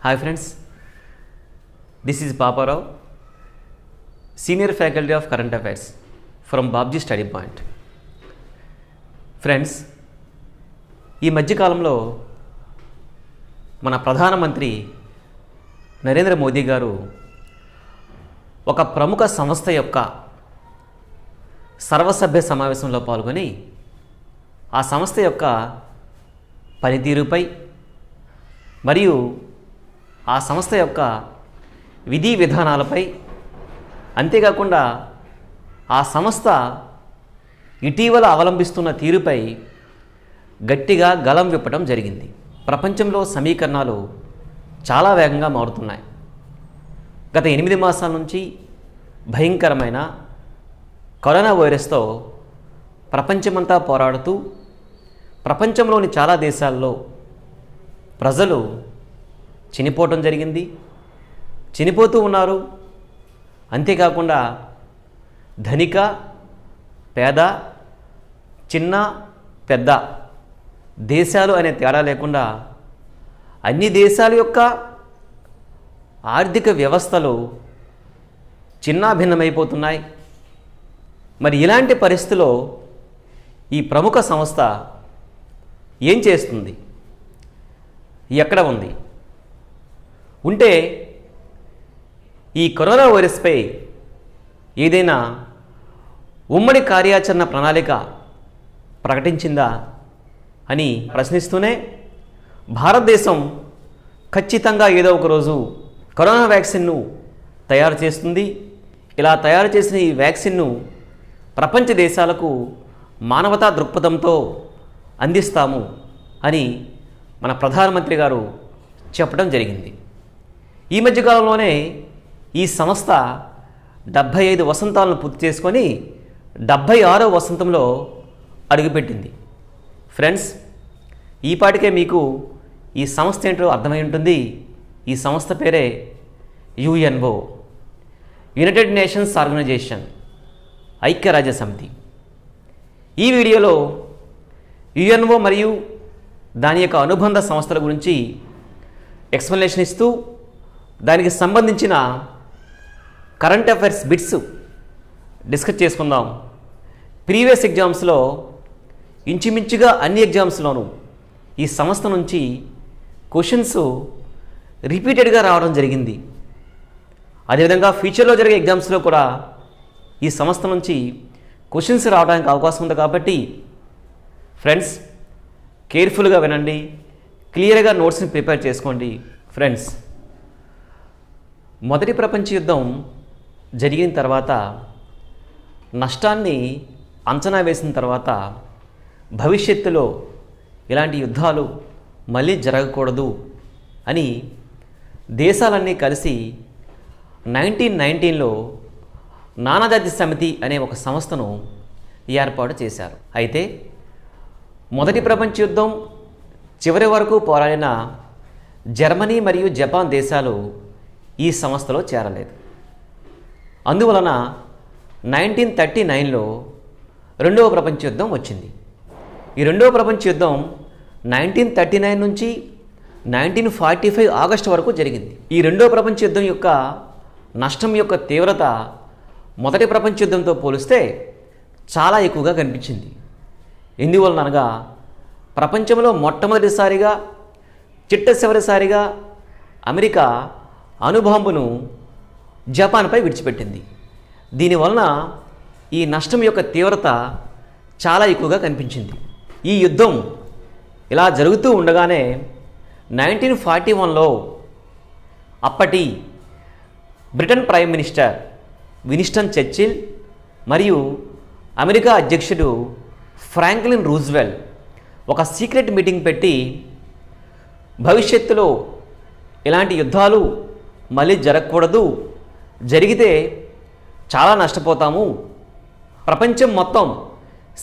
Hi friends, this is Papa Rao, Senior Faculty of Current Affairs from Babji Study Point. Friends, ఈ మధ్యకాలంలో మన ప్రధానమంత్రి నరేంద్ర మోదీ గారు ఒక ప్రముఖ సంస్థ యొక్క సర్వసభ్య సమావేశంలో పాల్గొని ఆ సంస్థ యొక్క పనితీరుపై మరియు ఆ సంస్థ యొక్క విధి విధానాలపై, అంతేకాకుండా ఆ సంస్థ ఇటీవల అవలంబిస్తున్న తీరుపై గట్టిగా గళం విప్పడం జరిగింది. ప్రపంచంలో సమీకరణాలు చాలా వేగంగా మారుతున్నాయి. గత 8 మాసాల నుంచి భయంకరమైన కరోనా వైరస్తో ప్రపంచమంతా పోరాడుతూ ప్రపంచంలోని చాలా దేశాల్లో ప్రజలు చనిపోవటం జరిగింది, చనిపోతూ ఉన్నారు. అంతేకాకుండా ధనిక, పేద, చిన్న, పెద్ద దేశాలు అనే తేడా లేకుండా అన్ని దేశాల యొక్క ఆర్థిక వ్యవస్థలు చిన్నాభిన్నమైపోతున్నాయి. మరి ఇలాంటి పరిస్థితిలో ఈ ప్రముఖ సంస్థ ఏం చేస్తుంది? ఎక్కడ ఉంది? ఉంటే ఈ కరోనా వైరస్పై ఏదైనా ఉమ్మడి కార్యాచరణ ప్రణాళిక ప్రకటించిందా అని ప్రశ్నిస్తూనే, భారతదేశం ఖచ్చితంగా ఏదో ఒక రోజు కరోనా వ్యాక్సిన్ను తయారు చేస్తుంది. ఇలా తయారు చేసిన ఈ వ్యాక్సిన్ను ప్రపంచ దేశాలకు మానవతా దృక్పథంతో అందిస్తాము అని మన ప్రధానమంత్రి గారు చెప్పడం జరిగింది. ఈ మధ్యకాలంలోనే ఈ సంస్థ 75 వసంతాలను పూర్తి చేసుకొని 76వ వసంతంలో అడుగుపెట్టింది. ఫ్రెండ్స్, ఈపాటికే మీకు ఈ సంస్థ ఏంటో అర్థమై ఉంటుంది. ఈ సంస్థ పేరే యుఎన్ఓ, యునైటెడ్ నేషన్స్ ఆర్గనైజేషన్, ఐక్యరాజ్య సమితి. ఈ వీడియోలో యుఎన్ఓ మరియు దాని యొక్క అనుబంధ సంస్థల గురించి ఎక్స్ప్లెనేషన్ ఇస్తూ దానికి సంబంధించిన కరెంట్ అఫైర్స్ బిట్స్ డిస్కస్ చేసుకుందాం. ప్రీవియస్ ఎగ్జామ్స్లో ఇంచుమించుగా అన్ని ఎగ్జామ్స్లోనూ ఈ సంస్థ నుంచి క్వశ్చన్స్ రిపీటెడ్గా రావడం జరిగింది. అదేవిధంగా ఫ్యూచర్లో జరిగే ఎగ్జామ్స్లో కూడా ఈ సంస్థ నుంచి క్వశ్చన్స్ రావడానికి అవకాశం ఉంది. కాబట్టి ఫ్రెండ్స్, కేర్ఫుల్గా వినండి, క్లియర్గా నోట్స్ని ప్రిపేర్ చేసుకోండి. ఫ్రెండ్స్, మొదటి ప్రపంచ యుద్ధం జరిగిన తర్వాత నష్టాన్ని అంచనా వేసిన తర్వాత భవిష్యత్తులో ఇలాంటి యుద్ధాలు మళ్ళీ జరగకూడదు అని దేశాలన్నీ కలిసి 1919లో నానాజాతి సమితి అనే ఒక సంస్థను ఏర్పాటు చేశారు. అయితే మొదటి ప్రపంచ యుద్ధం చివరి వరకు పోరాడిన జర్మనీ మరియు జపాన్ దేశాలు ఈ సంస్థలో చేరలేదు. అందువలన 1939లో రెండవ ప్రపంచ యుద్ధం వచ్చింది. ఈ రెండవ ప్రపంచ యుద్ధం 1939 నుంచి 1945 ఆగస్టు వరకు జరిగింది. ఈ రెండవ ప్రపంచ యుద్ధం యొక్క నష్టం యొక్క తీవ్రత మొదటి ప్రపంచ యుద్ధంతో పోలిస్తే చాలా ఎక్కువగా కనిపించింది. ఎందువలనగా ప్రపంచంలో మొట్టమొదటిసారిగా చిట్టచివరిసారిగా అమెరికా అణుబాంబును జపాన్పై విడిచిపెట్టింది. దీనివలన ఈ నష్టం యొక్క తీవ్రత చాలా ఎక్కువగా కనిపించింది. ఈ యుద్ధం ఇలా జరుగుతూ ఉండగానే 1941లో అప్పటి Britain prime minister Winston Churchill మరియు అమెరికా అధ్యక్షుడు ఫ్రాంక్లిన్ రూజ్వెల్ట్ ఒక సీక్రెట్ మీటింగ్ పెట్టి భవిష్యత్తులో ఇలాంటి యుద్ధాలు మళ్ళీ జరగకూడదు, జరిగితే చాలా నష్టపోతాము, ప్రపంచం మొత్తం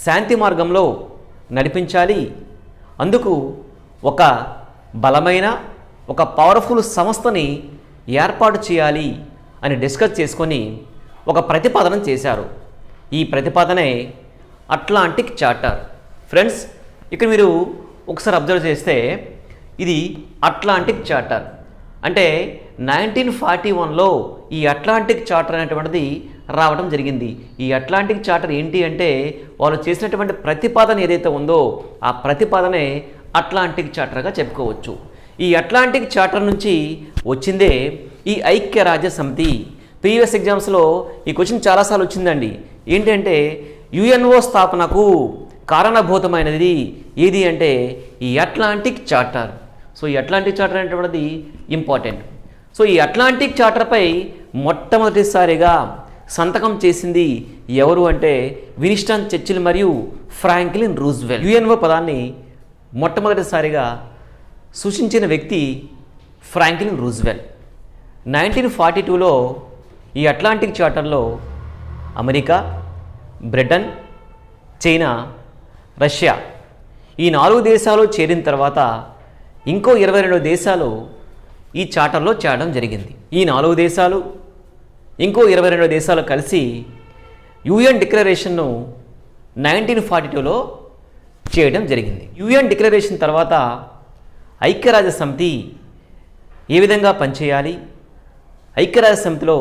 శాంతి మార్గంలో నడిపించాలి, అందుకు ఒక బలమైన ఒక పవర్ఫుల్ సంస్థని ఏర్పాటు చేయాలి అని డిస్కస్ చేసుకొని ఒక ప్రతిపాదన చేశారు. ఈ ప్రతిపాదనే అట్లాంటిక్ చార్టర్. ఫ్రెండ్స్, ఇక్కడ మీరు ఒకసారి అబ్జర్వ్ చేస్తే ఇది అట్లాంటిక్ చార్టర్. అంటే 1941లో ఈ అట్లాంటిక్ చార్టర్ అనేటువంటిది రావడం జరిగింది. ఈ అట్లాంటిక్ చార్టర్ ఏంటి అంటే వాళ్ళు చేసినటువంటి ప్రతిపాదన ఏదైతే ఉందో ఆ ప్రతిపాదనే అట్లాంటిక్ చార్టర్గా చెప్పుకోవచ్చు. ఈ అట్లాంటిక్ చార్టర్ నుంచి వచ్చిందే ఈ ఐక్యరాజ్య సమితి. ప్రీవియస్ ఎగ్జామ్స్లో ఈ క్వశ్చన్ చాలాసార్లు వచ్చిందండి. ఏంటంటే యుఎన్ఓ స్థాపనకు కారణభూతమైనది ఏది అంటే ఈ అట్లాంటిక్ చార్టర్. సో ఈ అట్లాంటిక్ చార్టర్ అనేటువంటిది ఇంపార్టెంట్. సో ఈ అట్లాంటిక్ చార్టర్పై మొట్టమొదటిసారిగా సంతకం చేసింది ఎవరు అంటే విన్స్టన్ చర్చిల్ మరియు ఫ్రాంక్లిన్ రూజ్వెల్ట్. యుఎన్ఓ పదాన్ని మొట్టమొదటిసారిగా సూచించిన వ్యక్తి ఫ్రాంక్లిన్ రూజ్వెల్ట్. 1942లో ఈ అట్లాంటిక్ చార్టర్లో అమెరికా, బ్రిటన్, చైనా, రష్యా ఈ 4 దేశాలు చేరిన తర్వాత ఇంకో 22 దేశాలు ఈ చార్టర్లో చేరడం జరిగింది. ఈ 4 దేశాలు ఇంకో 22 దేశాలు కలిసి యుఎన్ డిక్లరేషన్ను 1942లో చేయడం జరిగింది. యుఎన్ డిక్లరేషన్ తర్వాత ఐక్యరాజ్య సమితి ఏ విధంగా పనిచేయాలి, ఐక్యరాజ్య సమితిలో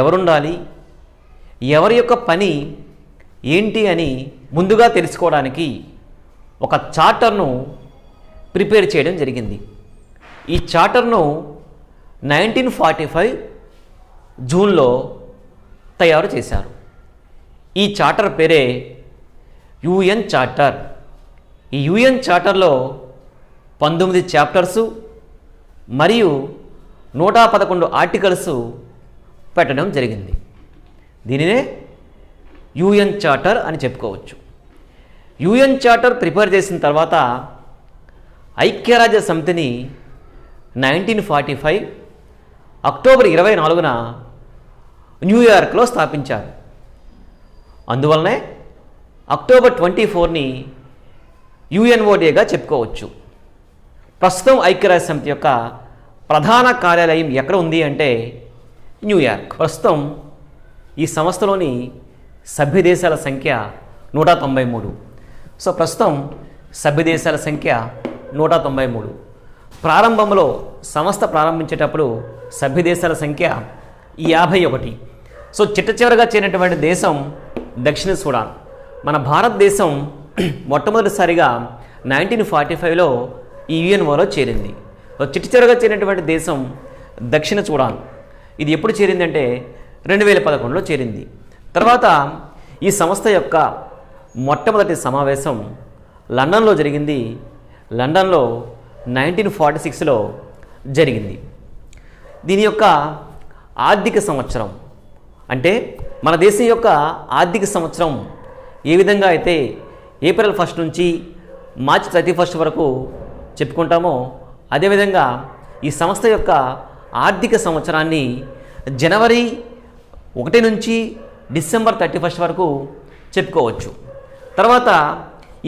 ఎవరుండాలి, ఎవరి యొక్క పని ఏంటి అని ముందుగా తెలుసుకోవడానికి ఒక చార్టర్ను ప్రిపేర్ చేయడం జరిగింది. ఈ చార్టర్ను 1945 జూన్లో తయారు చేశారు. ఈ చార్టర్ పేరే యుఎన్ చార్టర్. ఈ యుఎన్ చార్టర్లో 19 చాప్టర్సు మరియు 111 ఆర్టికల్స్ పెట్టడం జరిగింది. దీనినే యుఎన్ చార్టర్ అని చెప్పుకోవచ్చు. యుఎన్ చార్టర్ ప్రిపేర్ చేసిన తర్వాత ఐక్యరాజ్య సమితిని 1945 అక్టోబర్ 24న న్యూయార్క్లో స్థాపించారు. అందువల్లనే అక్టోబర్ 24ని యుఎన్ఓ డేగా చెప్పుకోవచ్చు. ప్రస్తుతం ఐక్యరాజ్య సమితి యొక్క ప్రధాన కార్యాలయం ఎక్కడ ఉంది అంటే న్యూయార్క్. ప్రస్తుతం ఈ సంస్థలోని సభ్య దేశాల సంఖ్య 193. సో ప్రస్తుతం సభ్య దేశాల సంఖ్య 193. ప్రారంభంలో సంస్థ ప్రారంభించేటప్పుడు సభ్య దేశాల సంఖ్య 51. సో చిట్టచివరగా చేరినటువంటి దేశం దక్షిణ సూడాన్. మన భారతదేశం మొట్టమొదటిసారిగా 1945లో ఈ యుఎన్ఓలో చేరింది. చిట్టచివరగా చేరినటువంటి దేశం దక్షిణ సూడాన్. ఇది ఎప్పుడు చేరిందంటే 2011లో చేరింది. తర్వాత ఈ సంస్థ యొక్క మొట్టమొదటి సమావేశం లండన్లో జరిగింది. లండన్లో 1946లో జరిగింది. దీని యొక్క ఆర్థిక సంవత్సరం అంటే మన దేశం యొక్క ఆర్థిక సంవత్సరం ఏ విధంగా అయితే ఏప్రిల్ 1 నుంచి మార్చి 31 వరకు చెప్పుకుంటామో అదేవిధంగా ఈ సంస్థ యొక్క ఆర్థిక సంవత్సరాన్ని జనవరి 1 నుంచి డిసెంబర్ 31 వరకు చెప్పుకోవచ్చు. తర్వాత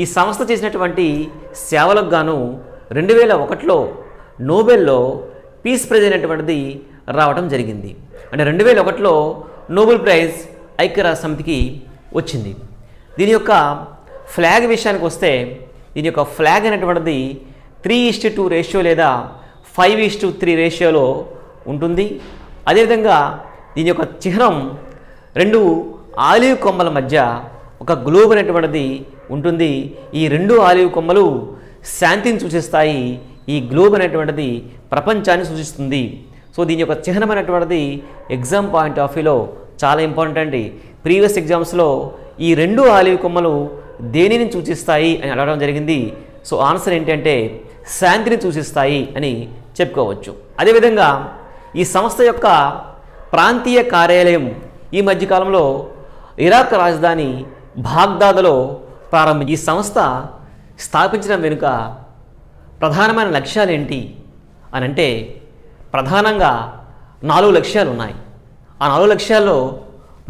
ఈ సంస్థ చేసినటువంటి సేవలకు గాను 2001లో నోబెల్లో పీస్ ప్రైజ్ అనేటువంటిది రావడం జరిగింది. అంటే 2001లో నోబెల్ ప్రైజ్ ఐక్యరాజ్య సమితికి వచ్చింది. దీని యొక్క ఫ్లాగ్ విషయానికి వస్తే దీని యొక్క ఫ్లాగ్ అనేటువంటిది 3:2 రేషియో లేదా 5:3 రేషియోలో ఉంటుంది. అదేవిధంగా దీని యొక్క చిహ్నం 2 ఆలివ్ కొమ్మల మధ్య ఒక గ్లోబ్ అనేటువంటిది ఉంటుంది. ఈ 2 ఆలివ్ కొమ్మలు శాంతిని సూచిస్తాయి. ఈ గ్లోబ్ అనేటువంటిది ప్రపంచాన్ని సూచిస్తుంది. సో దీని యొక్క చిహ్నం అనేటువంటిది ఎగ్జామ్ పాయింట్ ఆఫ్ వ్యూలో చాలా ఇంపార్టెంట్ అండి. ప్రీవియస్ ఎగ్జామ్స్లో ఈ 2 ఆలివ్ కొమ్మలు దేనిని సూచిస్తాయి అని అడగడం జరిగింది. సో ఆన్సర్ ఏంటంటే శాంతిని సూచిస్తాయి అని చెప్పుకోవచ్చు. అదేవిధంగా ఈ సంస్థ యొక్క ప్రాంతీయ కార్యాలయం ఈ మధ్యకాలంలో ఇరాక్ రాజధాని బాగ్దాద్లో ప్రారంభించి ఈ సంస్థ స్థాపించడం వెనుక ప్రధానమైన లక్ష్యాలు ఏంటి అని అంటే ప్రధానంగా 4 లక్ష్యాలు ఉన్నాయి. ఆ 4 లక్ష్యాల్లో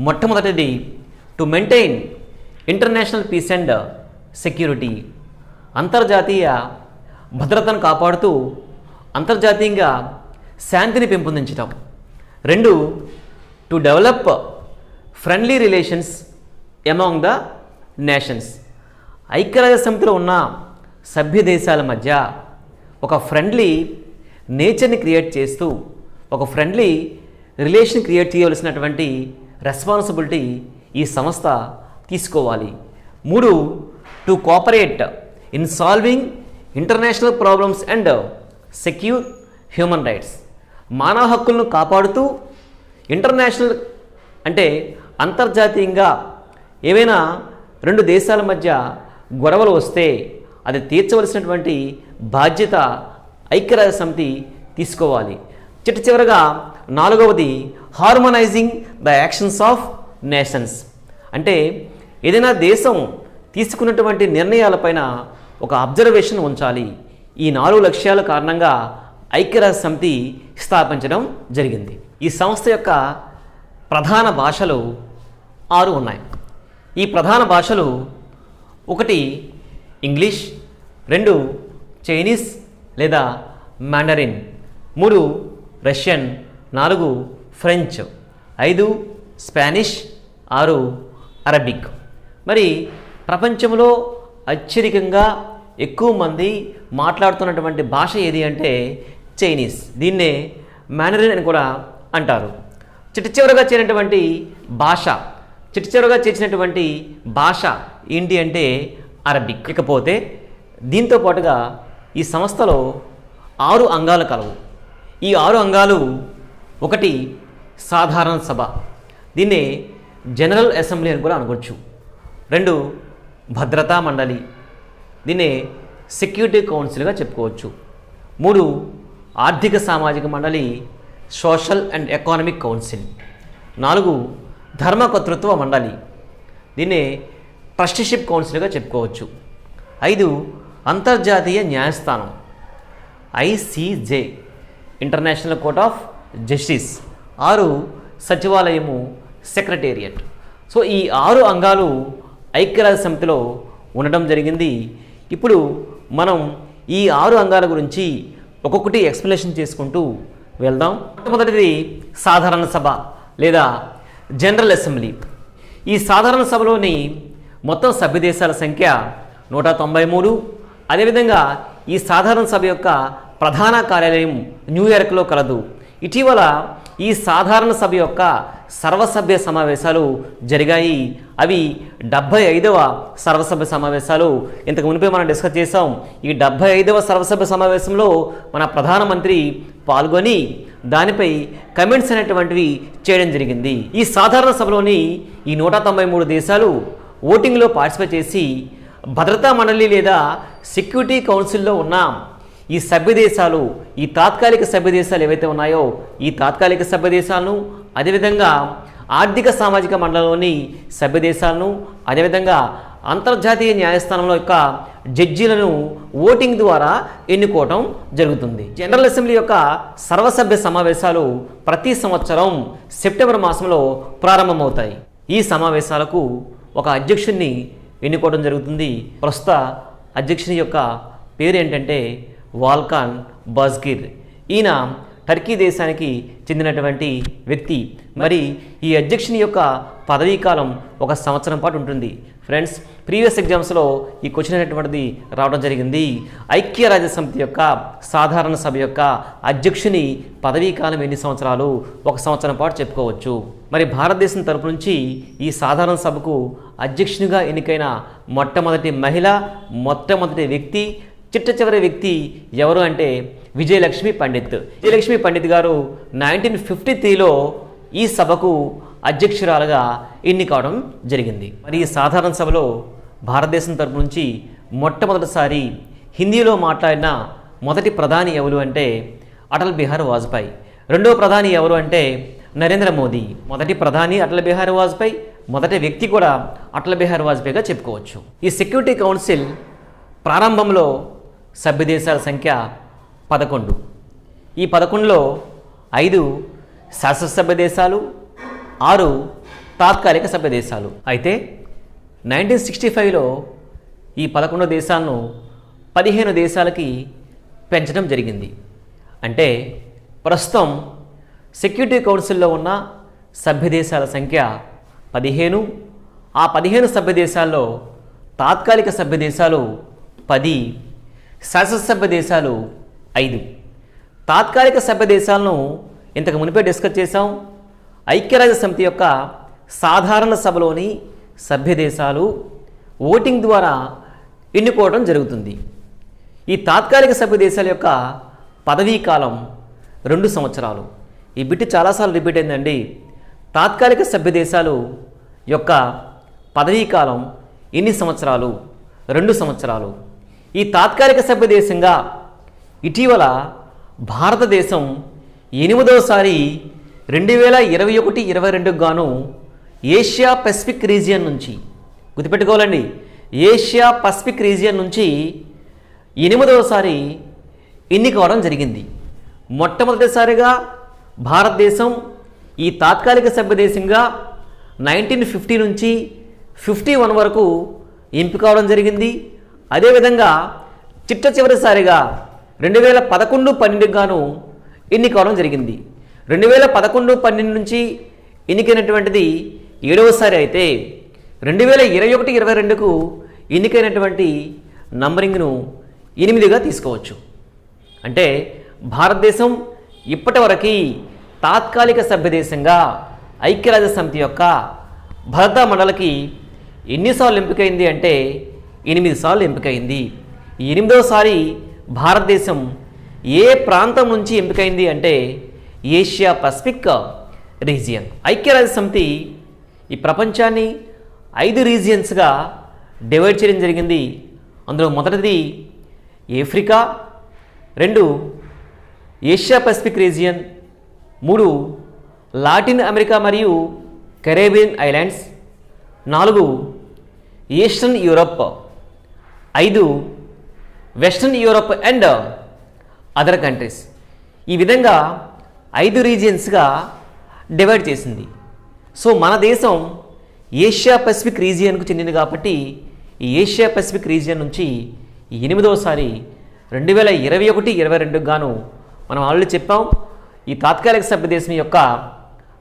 మొట్టమొదటిది to maintain international peace and security, అంతర్జాతీయ భద్రతను కాపాడుతూ అంతర్జాతీయంగా శాంతిని పెంపొందించడం. 2 to develop friendly relations among the nations, ఐక్యరాజ్య సమితిలో ఉన్న సభ్య దేశాల మధ్య ఒక ఫ్రెండ్లీ నేచర్ని క్రియేట్ చేస్తూ ఒక ఫ్రెండ్లీ రిలేషన్ క్రియేట్ చేయవలసినటువంటి రెస్పాన్సిబిలిటీ ఈ సంస్థ తీసుకోవాలి. 3 to cooperate in solving international problems and secure human rights. మానవ హక్కులను కాపాడుతూ ఇంటర్నేషనల్ అంటే అంతర్జాతీయంగా ఏవైనా 2 దేశాల మధ్య గొడవలు వస్తే అది తీర్చవలసినటువంటి బాధ్యత ఐక్యరాజ్య సమితి తీసుకోవాలి. చివరగా 4వది harmonising the actions of nations. అంటే ఏదైనా దేశం తీసుకున్నటువంటి నిర్ణయాలపైన ఒక అబ్జర్వేషన్ ఉంచాలి. ఈ 4 లక్ష్యాల కారణంగా ఐక్యరాజ్య సమితి స్థాపించడం జరిగింది. ఈ సంస్థ యొక్క ప్రధాన భాషలు 6 ఉన్నాయి. ఈ ప్రధాన భాషలు 1 ఇంగ్లీష్, 2 చైనీస్ లేదా Mandarin, 3 Russian, 4 French, 5 Spanish, 6 Arabic. మరి ప్రపంచంలో అత్యధికంగా ఎక్కువ మంది మాట్లాడుతున్నటువంటి భాష ఏది అంటే చైనీస్. దీన్నే మాండరిన్ అని కూడా అంటారు. చివరగా చేరినటువంటి భాష ఏంటి అంటే అరబిక్. ఇకపోతే దీంతో పాటుగా ఈ సంస్థలో 6 అంగాలు కలవు. ఈ 6 అంగాలు 1 సాధారణ సభ, దీన్నే జనరల్ అసెంబ్లీ అని కూడా అనుకోవచ్చు. 2 భద్రతా మండలి, దీన్నే సెక్యూరిటీ కౌన్సిల్గా చెప్పుకోవచ్చు. 3 ఆర్థిక సామాజిక మండలి, సోషల్ అండ్ ఎకనామిక్ కౌన్సిల్. 4 ధర్మకర్తృత్వ మండలి, దీన్నే ట్రస్టీషిప్ కౌన్సిల్గా చెప్పుకోవచ్చు. 5 అంతర్జాతీయ న్యాయస్థానం ICJ, international court of justice. 6 సచివాలయము, సెక్రటేరియట్. సో ఈ 6 అంగాలు ఐక్యరాజ్య సమితిలో ఉండడం జరిగింది. ఇప్పుడు మనం ఈ 6 అంగాల గురించి ఒక్కొక్కటి ఎక్స్ప్లెనేషన్ చేసుకుంటూ వెళ్దాం. మొదటిది సాధారణ సభ లేదా జనరల్ అసెంబ్లీ. ఈ సాధారణ సభలోని మొత్తం సభ్య దేశాల సంఖ్య 193. అదేవిధంగా ఈ సాధారణ సభ యొక్క ప్రధాన కార్యాలయం న్యూయార్క్లో కలదు. ఇటీవల ఈ సాధారణ సభ యొక్క సర్వసభ్య సమావేశాలు జరిగాయి. అవి 75వ సర్వసభ్య సమావేశాలు. ఇంతకు మునిపే మనం డిస్కస్ చేసాం. ఈ 75వ సర్వసభ్య సమావేశంలో మన ప్రధానమంత్రి పాల్గొని దానిపై కమెంట్స్ అనేటువంటివి చేయడం జరిగింది. ఈ సాధారణ సభలోని ఈ 193 దేశాలు ఓటింగ్లో పార్టిసిపేట్ చేసి భద్రతా మండలి లేదా సెక్యూరిటీ కౌన్సిల్లో ఉన్న ఈ సభ్య దేశాలు, ఈ తాత్కాలిక సభ్య దేశాలు ఏవైతే ఉన్నాయో ఈ తాత్కాలిక సభ్య దేశాలను, అదేవిధంగా ఆర్థిక సామాజిక మండలిలోని సభ్య దేశాలను, అదేవిధంగా అంతర్జాతీయ న్యాయస్థానంలో యొక్క జడ్జీలను ఓటింగ్ ద్వారా ఎన్నుకోవటం జరుగుతుంది. జనరల్ అసెంబ్లీ యొక్క సర్వసభ్య సమావేశాలు ప్రతి సంవత్సరం సెప్టెంబర్ మాసంలో ప్రారంభమవుతాయి. ఈ సమావేశాలకు ఒక అధ్యక్షుడిని ఎన్నుకోవడం జరుగుతుంది. ప్రస్తుత అధ్యక్షుని యొక్క పేరు ఏంటంటే వాల్కాన్ బాజ్గిర్. ఈయన టర్కీ దేశానికి చెందినటువంటి వ్యక్తి. మరి ఈ అధ్యక్షుని యొక్క పదవీ కాలం 1 సంవత్సరం పాటు ఉంటుంది. ఫ్రెండ్స్, ప్రీవియస్ ఎగ్జామ్స్లో ఈ క్వశ్చన్ అనేటువంటిది రావడం జరిగింది. ఐక్యరాజ్య సమితి యొక్క సాధారణ సభ యొక్క అధ్యక్షుని పదవీ కాలం ఎన్ని సంవత్సరాలు? 1 సంవత్సరం పాటు చెప్పుకోవచ్చు. మరి భారతదేశం తరపు నుంచి ఈ సాధారణ సభకు అధ్యక్షునిగా ఎన్నికైన మొట్టమొదటి మహిళ, మొట్టమొదటి వ్యక్తి, చిట్ట వ్యక్తి ఎవరు అంటే విజయలక్ష్మి పండిత్. విజయలక్ష్మి పండిత్ గారు 1953లో ఈ సభకు అధ్యక్షురాలుగా ఎన్నికవడం జరిగింది. మరి ఈ సాధారణ సభలో భారతదేశం తరపు నుంచి మొట్టమొదటిసారి హిందీలో మాట్లాడిన మొదటి ప్రధాని ఎవరు అంటే అటల్ బిహారీ వాజ్పేయి. రెండవ ప్రధాని ఎవరు అంటే నరేంద్ర మోదీ. మొదటి ప్రధాని అటల్ బిహారీ వాజ్పేయి, మొదటి వ్యక్తి కూడా అటల్ బిహారీ వాజ్పేయిగా చెప్పుకోవచ్చు. ఈ సెక్యూరిటీ కౌన్సిల్ ప్రారంభంలో సభ్య దేశాల సంఖ్య 11. ఈ 11లో 5 శాసనసభ్య దేశాలు, 6 తాత్కాలిక సభ్య దేశాలు. అయితే 1965లో ఈ 11 దేశాలను 15 దేశాలకి పెంచడం జరిగింది. అంటే ప్రస్తుతం సెక్యూరిటీ కౌన్సిల్లో ఉన్న సభ్య దేశాల సంఖ్య 15. ఆ 15 సభ్య దేశాల్లో తాత్కాలిక సభ్య దేశాలు 10, శాసనసభ్య దేశాలు 5. తాత్కాలిక సభ్య దేశాలను ఇంతకు మునిపే డిస్కస్ చేశాం. ఐక్యరాజ్య సమితి యొక్క సాధారణ సభలోని సభ్య దేశాలు ఓటింగ్ ద్వారా ఎన్నుకోవడం జరుగుతుంది. ఈ తాత్కాలిక సభ్య దేశాల యొక్క పదవీ కాలం 2 సంవత్సరాలు. ఈ బిట్ చాలాసార్లు రిపీట్ అయిందండి. తాత్కాలిక సభ్య దేశాలు యొక్క పదవీ కాలం ఎన్ని సంవత్సరాలు? 2 సంవత్సరాలు. ఈ తాత్కాలిక సభ్య దేశంగా ఇటీవల భారతదేశం 8వసారి 2021-22 గాను ఏషియా పసిఫిక్ రీజియన్ నుంచి, గుర్తుపెట్టుకోవాలండి, ఏషియా పసిఫిక్ రీజియన్ నుంచి 8వసారి ఎన్నికవడం జరిగింది. మొట్టమొదటిసారిగా భారతదేశం ఈ తాత్కాలిక సభ్య దేశంగా 1950 నుంచి 51 వరకు ఎంపిక అవడం జరిగింది. అదేవిధంగా చిట్టచివరిసారిగా 2011-12 గాను ఎన్నికవడం జరిగింది. 2011-12 నుంచి ఎన్నికైనటువంటిది 7వసారి అయితే 2021-22కు ఎన్నికైనటువంటి నంబరింగ్ను 8గా తీసుకోవచ్చు. అంటే భారతదేశం ఇప్పటివరకు తాత్కాలిక సభ్యదేశంగా ఐక్యరాజ్య సమితి యొక్క భద్రతా మండలికి ఎన్నిసార్లు ఎంపికైంది అంటే 8 సార్లు ఎంపికైంది. ఈ 8వసారి భారతదేశం ఏ ప్రాంతం నుంచి ఎంపికైంది అంటే ఏషియా పసిఫిక్ రీజియన్. ఐక్యరాజ్య సమితి ఈ ప్రపంచాన్ని 5 రీజియన్స్గా డివైడ్ చేయడం జరిగింది. అందులో మొదటిది Africa, 2 Asia Pacific region, 3 Latin America మరియు Caribbean islands, 4 eastern Europe, 5 western Europe and other countries. ఈ విధంగా 5 రీజియన్స్గా డివైడ్ చేసింది. సో మన దేశం ఏషియా పసిఫిక్ రీజియన్కు చెందింది కాబట్టి ఈ ఏషియా పసిఫిక్ రీజియన్ నుంచి 8వసారి 2021-22 గాను మనం ఆల్రెడీ చెప్పాం. ఈ తాత్కాలిక సభ్యదేశం యొక్క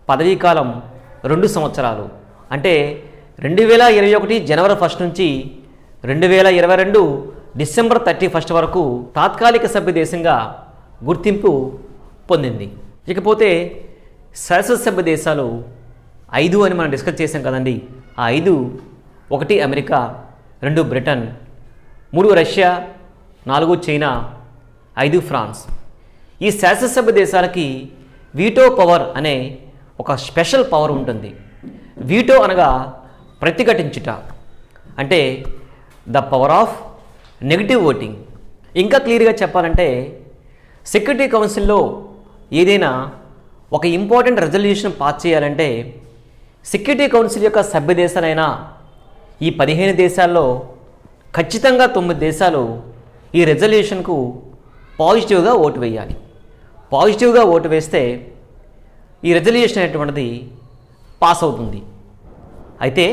పదవీ కాలం 2 సంవత్సరాలు. అంటే 2021 జనవరి 1 నుంచి 2022 డిసెంబర్ 31 వరకు తాత్కాలిక సభ్యదేశంగా గుర్తింపు పొందింది. ఇకపోతే శాశ్వత సభ్య దేశాలు 5 అని మనం డిస్కస్ చేసాం కదండి. ఆ 5: 1 America, 2 Britain, 3 Russia, 4 China, 5 France. ఈ శాశ్వత సభ్య దేశాలకి వీటో పవర్ అనే ఒక స్పెషల్ పవర్ ఉంటుంది. వీటో అనగా ప్రతిఘటించుట, అంటే the power of negative voting. ఇంకా క్లియర్గా చెప్పాలంటే సెక్యూరిటీ కౌన్సిల్లో ఏదైనా ఒక ఇంపార్టెంట్ రెజల్యూషన్ పాస్ చేయాలంటే సెక్యూరిటీ కౌన్సిల్ యొక్క సభ్య దేశాలైన ఈ 15 దేశాల్లో ఖచ్చితంగా 9 దేశాలు ఈ రెజల్యూషన్కు పాజిటివ్గా ఓటు వేయాలి. పాజిటివ్గా ఓటు వేస్తే ఈ రెజల్యూషన్ అనేటువంటిది పాస్ అవుతుంది. అయితే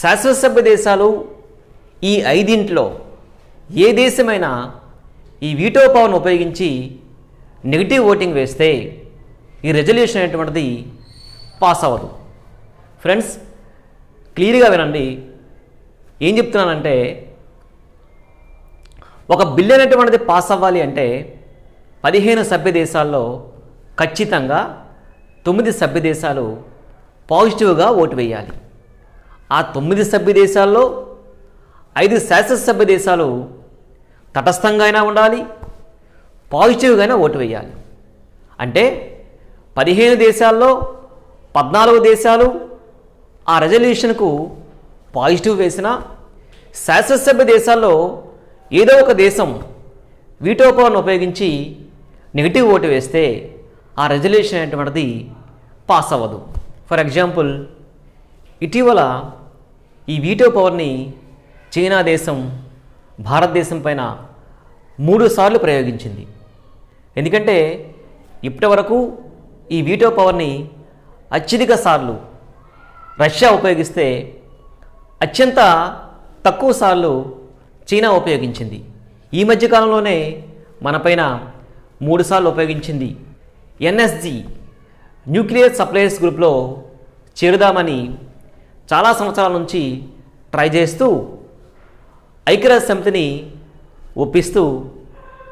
శాశ్వత సభ్య దేశాలు ఈ 5 ఏ దేశమైనా ఈ వీటో పవర్ను ఉపయోగించి నెగిటివ్ ఓటింగ్ వేస్తే ఈ రెజల్యూషన్ అనేటువంటిది పాస్ అవ్వదు. ఫ్రెండ్స్, క్లియర్గా వినండి. ఏం చెప్తున్నానంటే, ఒక బిల్ అనేటువంటిది పాస్ అవ్వాలి అంటే 15 సభ్య దేశాల్లో ఖచ్చితంగా 9 సభ్య దేశాలు పాజిటివ్గా ఓటు వేయాలి. ఆ 9 సభ్య దేశాల్లో 5 శాశ్వత సభ్య దేశాలు తటస్థంగా అయినా ఉండాలి, పాజిటివ్గానే ఓటు వేయాలి. అంటే 15 దేశాల్లో 14 దేశాలు ఆ రెజల్యూషన్కు పాజిటివ్ వేసిన, శాశ్వత సభ్య దేశాల్లో ఏదో ఒక దేశం వీటో పవర్ను ఉపయోగించి నెగిటివ్ ఓటు వేస్తే ఆ రెజల్యూషన్ అనేటువంటిది పాస్ అవ్వదు. ఫర్ ఎగ్జాంపుల్, ఇటీవల ఈ వీటో పవర్ని చైనా దేశం భారతదేశం పైన 3 సార్లు ప్రయోగించింది. ఎందుకంటే ఇప్పటి వరకు ఈ వీటో పవర్ని అత్యధిక సార్లు రష్యా ఉపయోగిస్తే అత్యంత తక్కువ సార్లు చైనా ఉపయోగించింది. ఈ మధ్యకాలంలోనే మనపైన 3 సార్లు ఉపయోగించింది. ఎన్ఎస్జి న్యూక్లియర్ సప్లయర్స్ గ్రూప్లో చేరుదామని చాలా సంవత్సరాల నుంచి ట్రై చేస్తూ ఐక్యరాజ్య సమితిని ఒప్పిస్తూ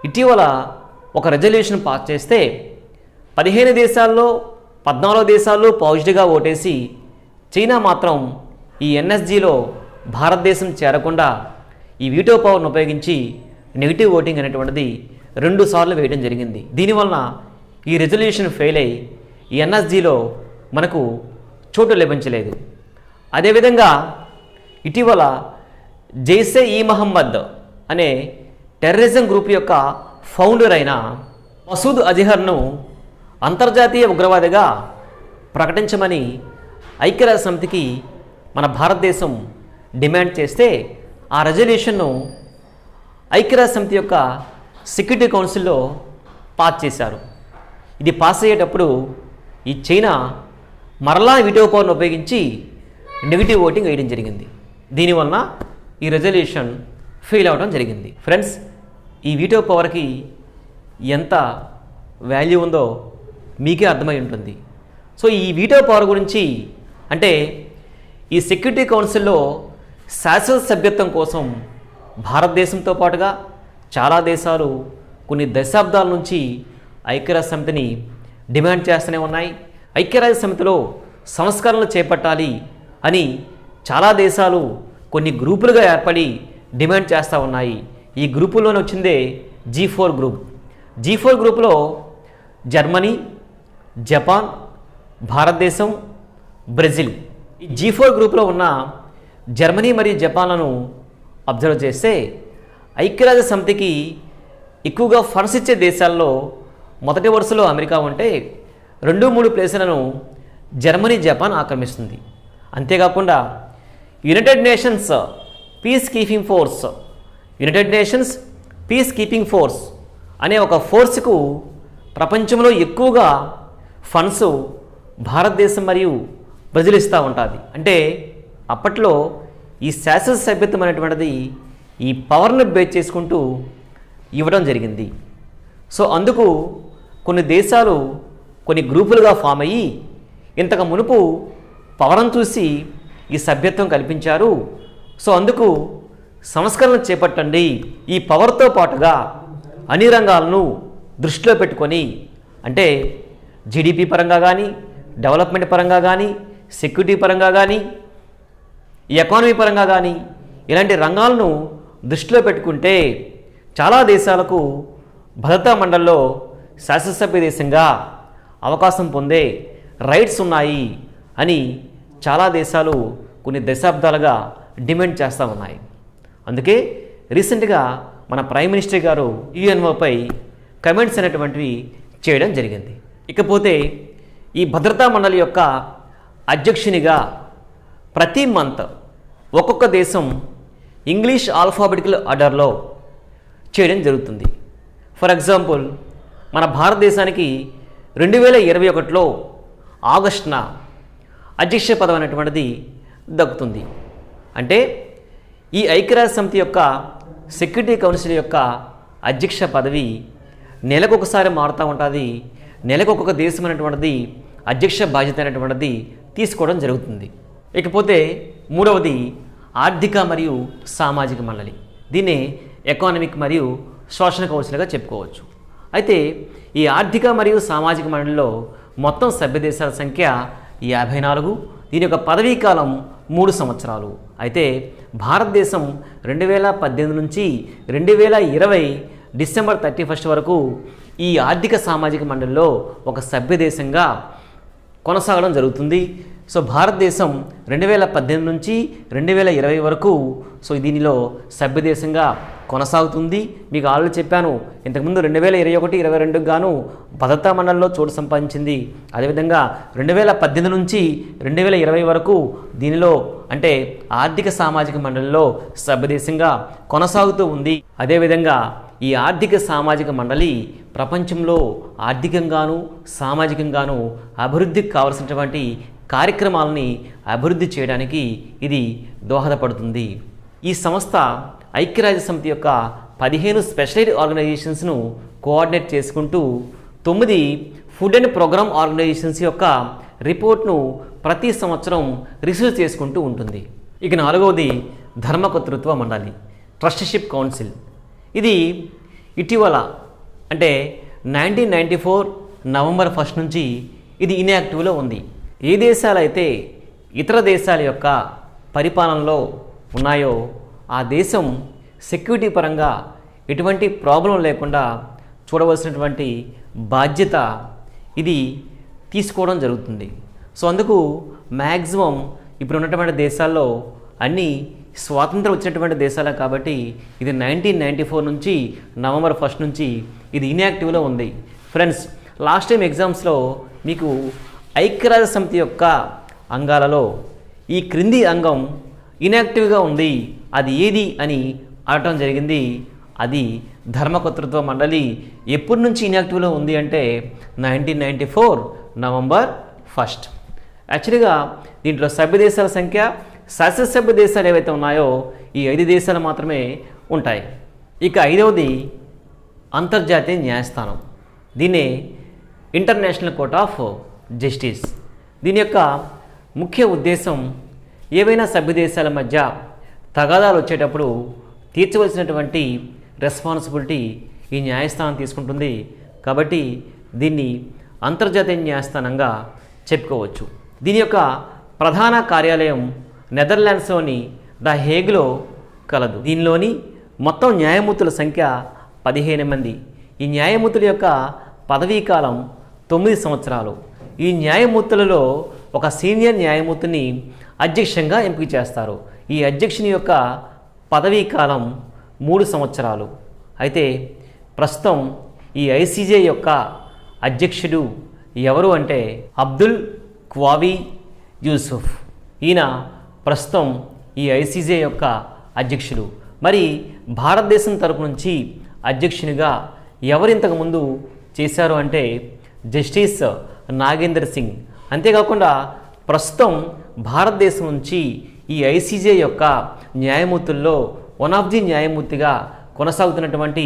ఇటీవల ఒక రెజల్యూషన్ పాస్ చేస్తే 15 దేశాల్లో 14 దేశాల్లో పాజిటివ్గా ఓటేసి చైనా మాత్రం ఈ ఎన్ఎస్జీలో భారతదేశం చేరకుండా ఈ వీటో పవర్ను ఉపయోగించి నెగిటివ్ ఓటింగ్ అనేటువంటిది 2 సార్లు వేయడం జరిగింది. దీనివలన ఈ రెజల్యూషన్ ఫెయిల్ అయ్యి ఈ ఎన్ఎస్జీలో మనకు చోటు లభించలేదు. అదేవిధంగా ఇటీవల జైషే ఈ మహమ్మద్ అనే టెర్రరిజం గ్రూప్ యొక్క ఫౌండర్ అయిన మసూద్ అజహర్ను అంతర్జాతీయ ఉగ్రవాదిగా ప్రకటించమని ఐక్యరాజ్య సమితికి మన భారతదేశం డిమాండ్ చేస్తే ఆ రెజల్యూషన్ను ఐక్యరాజ్య సమితి యొక్క సెక్యూరిటీ కౌన్సిల్లో పాస్ చేశారు. ఇది పాస్ అయ్యేటప్పుడు ఈ చైనా మరలా వీటో పవర్ను ఉపయోగించి నెగిటివ్ ఓటింగ్ వేయడం జరిగింది. దీనివలన ఈ రెజల్యూషన్ ఫెయిల్ అవ్వడం జరిగింది. ఫ్రెండ్స్, ఈ వీటో పవర్కి ఎంత వాల్యూ ఉందో మీకే అర్థమై ఉంటుంది. సో ఈ వీటో పవర్ గురించి అంటే ఈ సెక్యూరిటీ కౌన్సిల్లో శాశ్వత సభ్యత్వం కోసం భారతదేశంతో పాటుగా చాలా దేశాలు కొన్ని దశాబ్దాల నుంచి ఐక్యరాజ్య సమితిని డిమాండ్ చేస్తూనే ఉన్నాయి. ఐక్యరాజ్య సమితిలో సంస్కరణలు చేపట్టాలి అని చాలా దేశాలు కొన్ని గ్రూపులుగా ఏర్పడి డిమాండ్ చేస్తూ ఉన్నాయి. ఈ గ్రూపుల్లోనే వచ్చిందే G4 గ్రూప్. G4 గ్రూపులో జర్మనీ, జపాన్, భారతదేశం, బ్రెజిల్. ఈ G4 గ్రూపులో ఉన్న జర్మనీ మరియు జపాన్లను అబ్జర్వ్ చేస్తే ఐక్యరాజ్య సమితికి ఎక్కువగా ఫండ్స్ ఇచ్చే దేశాల్లో మొదటి వరుసలో అమెరికా ఉంటే 2-3 ప్లేసులను జర్మనీ, జపాన్ ఆక్రమిస్తుంది. అంతేకాకుండా United Nations peace keeping force అనే ఒక ఫోర్స్కు ప్రపంచంలో ఎక్కువగా ఫండ్స్ భారతదేశం మరియు బ్రెజిల్ ఇస్తూ ఉంటుంది. అంటే అప్పట్లో ఈ శాశ్వత సభ్యత్వం అనేటువంటిది ఈ పవర్ని బేస్ చేసుకుంటూ ఇవ్వడం జరిగింది. సో అందుకు కొన్ని దేశాలు కొన్ని గ్రూపులుగా ఫామ్ అయ్యి ఇంతకు మునుపు పవర్ను చూసి ఈ సభ్యత్వం కల్పించారు. సో అందుకు సంస్కరణ చేపట్టండి. ఈ పవర్తో పాటుగా అన్ని రంగాలను దృష్టిలో పెట్టుకొని అంటే జీడిపి పరంగా కానీ, డెవలప్మెంట్ పరంగా కానీ, సెక్యూరిటీ పరంగా కానీ, ఎకానమీ పరంగా కానీ ఇలాంటి రంగాలను దృష్టిలో పెట్టుకుంటే చాలా దేశాలకు భద్రతా మండలిలో శాసనసభ్య దేశంగా అవకాశం పొందే రైట్స్ ఉన్నాయి అని చాలా దేశాలు కొన్ని దశాబ్దాలుగా డిమాండ్ చేస్తూ ఉన్నాయి. అందుకే రీసెంట్గా మన ప్రైమ్ మినిస్టర్ గారు యుఎన్ఓపై కమెంట్స్ అనేటువంటివి చేయడం జరిగింది. ఇకపోతే ఈ భద్రతా మండలి యొక్క అధ్యక్షునిగా ప్రతి మంత్ ఒక్కొక్క దేశం ఇంగ్లీష్ ఆల్ఫాబెటికల్ ఆర్డర్లో చేయడం జరుగుతుంది. ఫర్ ఎగ్జాంపుల్ మన భారతదేశానికి 2021లో ఆగస్టున అధ్యక్ష పదవి అనేటువంటిది దక్కుతుంది. అంటే ఈ ఐక్యరాజ్య సమితి యొక్క సెక్యూరిటీ కౌన్సిల్ యొక్క అధ్యక్ష పదవి నెలకొకసారి మారుతూ ఉంటుంది. నెలకొక దేశం అనేటువంటిది అధ్యక్ష బాధ్యత అనేటువంటిది తీసుకోవడం జరుగుతుంది. ఇకపోతే మూడవది ఆర్థిక మరియు సామాజిక మండలి. దీన్ని ఎకానమిక్ మరియు సోషల్ కౌన్సిల్గా చెప్పుకోవచ్చు. అయితే ఈ ఆర్థిక మరియు సామాజిక మండలిలో మొత్తం సభ్య దేశాల సంఖ్య 54. దీని యొక్క పదవీ కాలం 3 సంవత్సరాలు. అయితే భారతదేశం 2018 నుంచి 2020 డిసెంబర్ 31 వరకు ఈ ఆర్థిక సామాజిక మండలిలో ఒక సభ్య దేశంగా కొనసాగడం జరుగుతుంది. సో భారతదేశం 2018 నుంచి 2020 వరకు దీనిలో సభ్య దేశంగా కొనసాగుతుంది. మీకు ఆల్రెడీ చెప్పాను, ఇంతకుముందు 2021-22 గాను భద్రతా మండలిలో చోటు సంపాదించింది. అదేవిధంగా 2018 నుంచి 2020 వరకు దీనిలో అంటే ఆర్థిక సామాజిక మండలిలో సభ్య దేశంగా కొనసాగుతూ ఉంది. అదేవిధంగా ఈ ఆర్థిక సామాజిక మండలి ప్రపంచంలో ఆర్థికంగాను సామాజికంగాను అభివృద్ధికి కావలసినటువంటి కార్యక్రమాలని అభివృద్ధి చేయడానికి ఇది దోహదపడుతుంది. ఈ సంస్థ ఐక్యరాజ్య సమితి యొక్క 15 స్పెషలైజ్డ్ ఆర్గనైజేషన్స్ను కోఆర్డినేట్ చేసుకుంటూ 9 ఫుడ్ అండ్ ప్రోగ్రామ్ ఆర్గనైజేషన్స్ యొక్క రిపోర్ట్ను ప్రతి సంవత్సరం రిసీవ్ చేసుకుంటూ ఉంటుంది. ఇక 4వది ధర్మకర్తృత్వ మండలి, ట్రస్టీషిప్ కౌన్సిల్. ఇది ఇటీవల అంటే 1994 నవంబర్ 1 నుంచి ఇది ఇన్యాక్టివ్లో ఉంది. ఏ దేశాలైతే ఇతర దేశాల యొక్క పరిపాలనలో ఉన్నాయో ఆ దేశం సెక్యూరిటీ పరంగా ఎటువంటి ప్రాబ్లం లేకుండా చూడవలసినటువంటి బాధ్యత ఇది తీసుకోవడం జరుగుతుంది. సో అందుకు మ్యాక్సిమం ఇప్పుడు ఉన్నటువంటి దేశాల్లో అన్నీ స్వాతంత్రం వచ్చినటువంటి దేశాలే కాబట్టి ఇది 1994 నుంచి నవంబర్ 1 నుంచి ఇది ఇన్యాక్టివ్లో ఉంది. ఫ్రెండ్స్, లాస్ట్ టైం ఎగ్జామ్స్లో మీకు ఐక్యరాజ్య సమితి యొక్క అంగాలలో ఈ క్రింది అంగం ఇన్యాక్టివ్గా ఉంది, అది ఏది అని అడగటం జరిగింది. అది ధర్మకర్తృత్వ మండలి ఎప్పటి నుంచి ఇన్యాక్టివ్లో ఉంది అంటే 1994 నవంబర్ 1. యాక్చువల్గా దీంట్లో సభ్య దేశాల సంఖ్య, శాసనసభ్య దేశాలు ఏవైతే ఉన్నాయో ఈ 5 దేశాలు మాత్రమే ఉంటాయి. ఇక 5వది అంతర్జాతీయ న్యాయస్థానం. దీన్నే ఇంటర్నేషనల్ కోర్ట్ ఆఫ్ జస్టిస్. దీని యొక్క ముఖ్య ఉద్దేశం ఏవైనా సభ్య దేశాల మధ్య తగాదాలు వచ్చేటప్పుడు తీర్చవలసినటువంటి రెస్పాన్సిబిలిటీ ఈ న్యాయస్థానం తీసుకుంటుంది. కాబట్టి దీన్ని అంతర్జాతీయ న్యాయస్థానంగా చెప్పుకోవచ్చు. దీని యొక్క ప్రధాన కార్యాలయం నెదర్లాండ్స్లోని ద హేగ్లో కలదు. దీనిలోని మొత్తం న్యాయమూర్తుల సంఖ్య 15 మంది. ఈ న్యాయమూర్తుల యొక్క పదవీ కాలం 9 సంవత్సరాలు. ఈ న్యాయమూర్తులలో ఒక సీనియర్ న్యాయమూర్తిని అధ్యక్షంగా ఎంపిక చేస్తారు. ఈ అధ్యక్షుని యొక్క పదవీ కాలం 3 సంవత్సరాలు. అయితే ప్రస్తుతం ఈ ఐసీజే యొక్క అధ్యక్షుడు ఎవరు అంటే అబ్దుల్ క్వావి యూసుఫ్. ఈయన ప్రస్తుతం ఈ ఐసీజే యొక్క అధ్యక్షుడు. మరి భారతదేశం తరపు నుంచి అధ్యక్షునిగా ఎవరింతకు ముందు చేశారు అంటే జస్టిస్ నాగేందర్ సింగ్. అంతేకాకుండా ప్రస్తుతం భారతదేశం నుంచి ఈ ఐసీజే యొక్క న్యాయమూర్తుల్లో వన్ ఆఫ్ ది న్యాయమూర్తిగా కొనసాగుతున్నటువంటి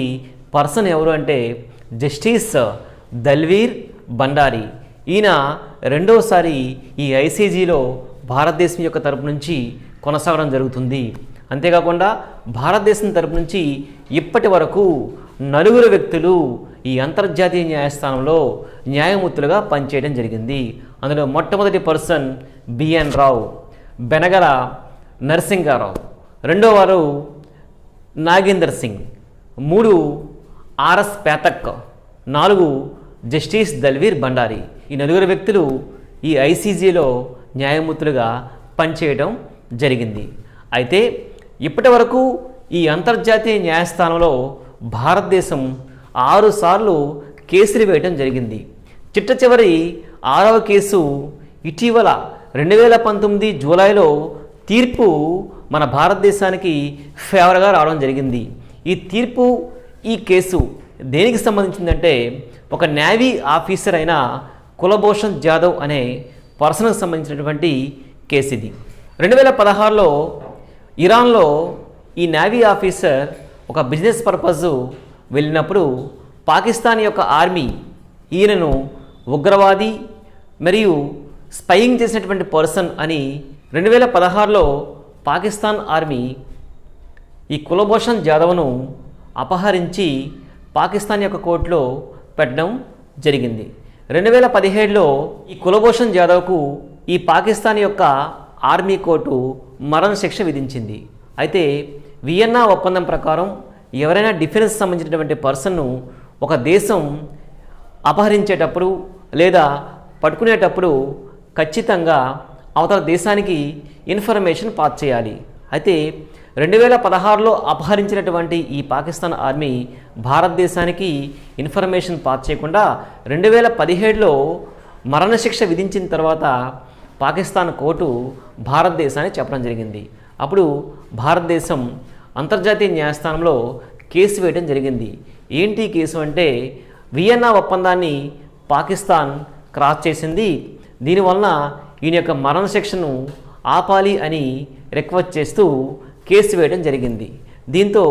పర్సన్ ఎవరు అంటే జస్టిస్ దల్వీర్ భండారీ. ఈయన రెండవసారి ఈ ఐసీజీలో భారతదేశం యొక్క తరపు నుంచి కొనసాగడం జరుగుతుంది. అంతేకాకుండా భారతదేశం తరపు నుంచి ఇప్పటి వరకు 4 వ్యక్తులు ఈ అంతర్జాతీయ న్యాయస్థానంలో న్యాయమూర్తులుగా పనిచేయడం జరిగింది. అందులో మొట్టమొదటి పర్సన్ బిఎన్ రావు, బెనగల నరసింగారావు, రెండో వారు నాగేందర్ సింగ్, 3 ఆర్ఎస్ పేతక్, 4 జస్టిస్ దల్వీర్ భండారీ. ఈ 4 వ్యక్తులు ఈ ఐసీజీలో న్యాయమూర్తులుగా పనిచేయడం జరిగింది. అయితే ఇప్పటి వరకు ఈ అంతర్జాతీయ న్యాయస్థానంలో భారతదేశం 6 సార్లు కేసులు వేయడం జరిగింది. చిట్ట చివరి 6వ కేసు ఇటీవల 2019 జూలైలో తీర్పు మన భారతదేశానికి ఫేవర్గా రావడం జరిగింది. ఈ తీర్పు, ఈ కేసు దేనికి సంబంధించిందంటే ఒక నేవీ ఆఫీసర్ అయిన కులభూషణ్ జాదవ్ అనే పర్సన్కి సంబంధించినటువంటి కేసు ఇది. 2016లో ఇరాన్లో ఈ నేవీ ఆఫీసర్ ఒక బిజినెస్ పర్పస్ వెళ్ళినప్పుడు పాకిస్తాన్ యొక్క ఆర్మీ ఈయనను ఉగ్రవాది మరియు స్పైయింగ్ చేసినటువంటి పర్సన్ అని 2016లో పాకిస్తాన్ ఆర్మీ ఈ కులభూషణ్ జాదవ్ను అపహరించి పాకిస్తాన్ యొక్క కోర్టులో పెట్టడం జరిగింది. 2017లో ఈ కులభూషణ్ జాదవ్కు ఈ పాకిస్తాన్ యొక్క ఆర్మీ కోర్టు మరణశిక్ష విధించింది. అయితే వియన్నా ఒప్పందం ప్రకారం ఎవరైనా డిఫెన్స్ సంబంధించినటువంటి పర్సన్ను ఒక దేశం అపహరించేటప్పుడు లేదా పట్టుకునేటప్పుడు ఖచ్చితంగా అవతల దేశానికి ఇన్ఫర్మేషన్ పాస్ చేయాలి. అయితే 2016లో అపహరించినటువంటి ఈ పాకిస్తాన్ ఆర్మీ భారతదేశానికి ఇన్ఫర్మేషన్ పాస్ చేయకుండా 2017లో మరణశిక్ష విధించిన తర్వాత పాకిస్తాన్ కోర్టు భారతదేశానికి చెప్పడం జరిగింది. అప్పుడు భారతదేశం అంతర్జాతీయ న్యాయస్థానంలో కేసు వేయడం జరిగింది. ఏంటి కేసు అంటే వియన్నా ఒప్పందాన్ని పాకిస్తాన్ క్రాస్ చేసింది, దీనివలన ఈయన యొక్క మరణశిక్షను ఆపాలి అని రిక్వెస్ట్ చేస్తూ కేసు వేయడం జరిగింది. దీంతో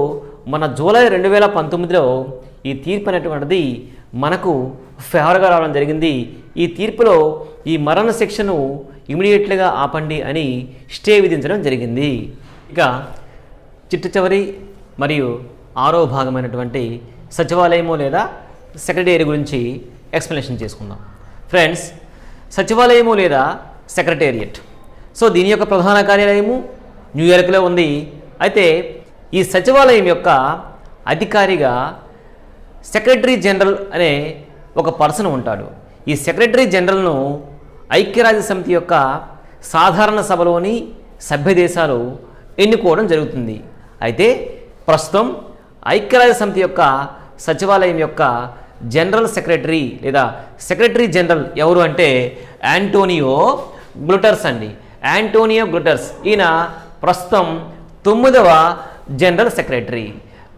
మన జూలై 2019లో ఈ తీర్పు అనేటువంటిది మనకు ఫేవర్గా రావడం జరిగింది. ఈ తీర్పులో ఈ మరణశిక్షను ఇమీడియట్గా ఆపండి అని స్టే విధించడం జరిగింది. ఇక చిట్ట చివరి మరియు 6వ భాగమైనటువంటి సచివాలయము లేదా సెక్రటేరియట్ గురించి ఎక్స్ప్లెనేషన్ చేసుకుందాం. ఫ్రెండ్స్, సచివాలయము లేదా సెక్రటేరియట్, సో దీని యొక్క ప్రధాన కార్యాలయము న్యూయార్క్లో ఉంది. అయితే ఈ సచివాలయం యొక్క అధికారిగా సెక్రటరీ జనరల్ అనే ఒక పర్సన్ ఉంటాడు. ఈ సెక్రటరీ జనరల్ను ఐక్యరాజ్య సమితి యొక్క సాధారణ సభలోని సభ్య దేశాలు ఎన్నుకోవడం జరుగుతుంది. అయితే ప్రస్తుతం ఐక్యరాజ్య సమితి యొక్క సచివాలయం యొక్క జనరల్ సెక్రటరీ లేదా సెక్రటరీ జనరల్ ఎవరు అంటే యాంటోనియో గ్లుటర్స్ అండి. యాంటోనియో గ్లుటర్స్ ఈయన ప్రస్తుతం 9వ జనరల్ సెక్రటరీ.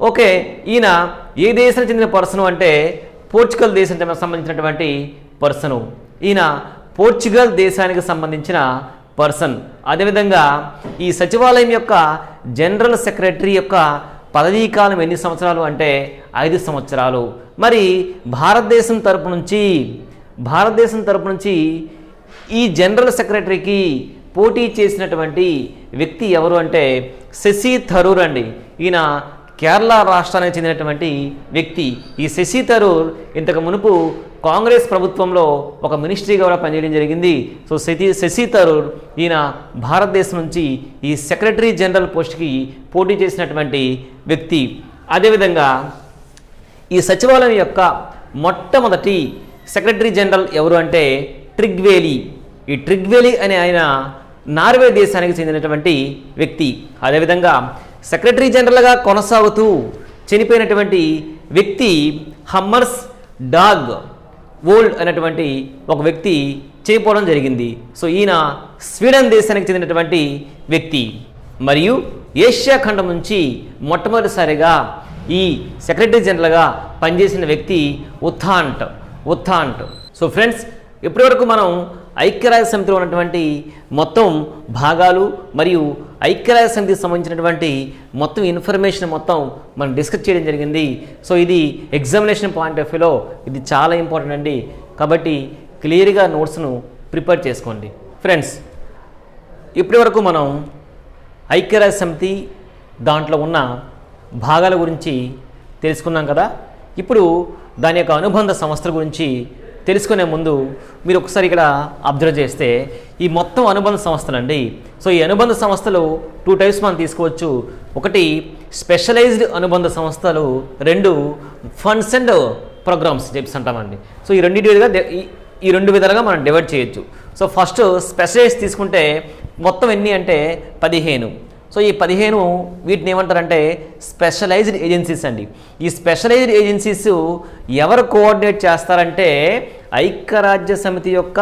ఓకే, ఈయన ఏ దేశానికి చెందిన పర్సను అంటే పోర్చుగల్ దేశానికి సంబంధించినటువంటి పర్సను. ఈయన పోర్చుగల్ దేశానికి సంబంధించిన పర్సన్. అదేవిధంగా ఈ సచివాలయం యొక్క జనరల్ సెక్రటరీ యొక్క పదవీ కాలం ఎన్ని సంవత్సరాలు అంటే 5 సంవత్సరాలు. మరి భారతదేశం తరపు నుంచి ఈ జనరల్ సెక్రటరీకి పోటీ చేసినటువంటి వ్యక్తి ఎవరు అంటే శశి థరూర్ అండి. ఈయన కేరళ రాష్ట్రానికి చెందినటువంటి వ్యక్తి. ఈ శశి థరూర్ ఇంతకు మునుపు కాంగ్రెస్ ప్రభుత్వంలో ఒక మినిస్ట్రీగా కూడా పనిచేయడం జరిగింది. సో శశి థరూర్ ఈయన భారతదేశం నుంచి ఈ సెక్రటరీ జనరల్ పోస్ట్కి పోటీ చేసినటువంటి వ్యక్తి. అదేవిధంగా ఈ సచివాలయం యొక్క మొట్టమొదటి సెక్రటరీ జనరల్ ఎవరు అంటే ట్రిగ్వేలి. ఈ ట్రిగ్వేలి అనే ఆయన నార్వే దేశానికి చెందినటువంటి వ్యక్తి. అదేవిధంగా సెక్రటరీ జనరల్గా కొనసాగుతూ చనిపోయినటువంటి వ్యక్తి హమ్మర్స్ డాగ్ వోల్డ్ అనేటువంటి ఒక వ్యక్తి చనిపోవడం జరిగింది. సో ఈయన స్వీడన్ దేశానికి చెందినటువంటి వ్యక్తి. మరియు ఏషియా ఖండం నుంచి మొట్టమొదటిసారిగా ఈ సెక్రటరీ జనరల్గా పనిచేసిన వ్యక్తి ఉత్థాంట్. సో ఫ్రెండ్స్, ఇప్పటివరకు మనం ఐక్యరాజ్య సమితిలో ఉన్నటువంటి మొత్తం భాగాలు మరియు ఐక్యరాజ్య సమితికి సంబంధించినటువంటి మొత్తం ఇన్ఫర్మేషన్ మొత్తం మనం డిస్కస్ చేయడం జరిగింది. సో ఇది ఎగ్జామినేషన్ పాయింట్ ఆఫ్ వ్యూలో ఇది చాలా ఇంపార్టెంట్ అండి. కాబట్టి క్లియర్గా నోట్స్ను ప్రిపేర్ చేసుకోండి. ఫ్రెండ్స్, ఇప్పటివరకు మనం ఐక్యరాజ్య సమితి దాంట్లో ఉన్న భాగాల గురించి తెలుసుకున్నాం కదా. ఇప్పుడు దాని యొక్క అనుబంధ సంస్థల గురించి తెలుసుకునే ముందు మీరు ఒకసారి ఇక్కడ అబ్జర్వ్ చేస్తే ఈ మొత్తం అనుబంధ సంస్థలు అండి. సో ఈ అనుబంధ సంస్థలు 2 టైప్స్ మనం తీసుకోవచ్చు. ఒకటి స్పెషలైజ్డ్ అనుబంధ సంస్థలు, 2 ఫండ్స్ అండ్ ప్రోగ్రామ్స్ చెప్పి అంటామండి. సో ఈ రెండు విధాలుగా మనం డివైడ్ చేయొచ్చు. సో ఫస్ట్ స్పెషలైజ్ తీసుకుంటే మొత్తం ఎన్ని అంటే 15. సో ఈ 15 వీటిని ఏమంటారంటే స్పెషలైజ్డ్ ఏజెన్సీస్ అండి. ఈ స్పెషలైజ్డ్ ఏజెన్సీస్ ఎవరు కోఆర్డినేట్ చేస్తారంటే ఐక్యరాజ్య సమితి యొక్క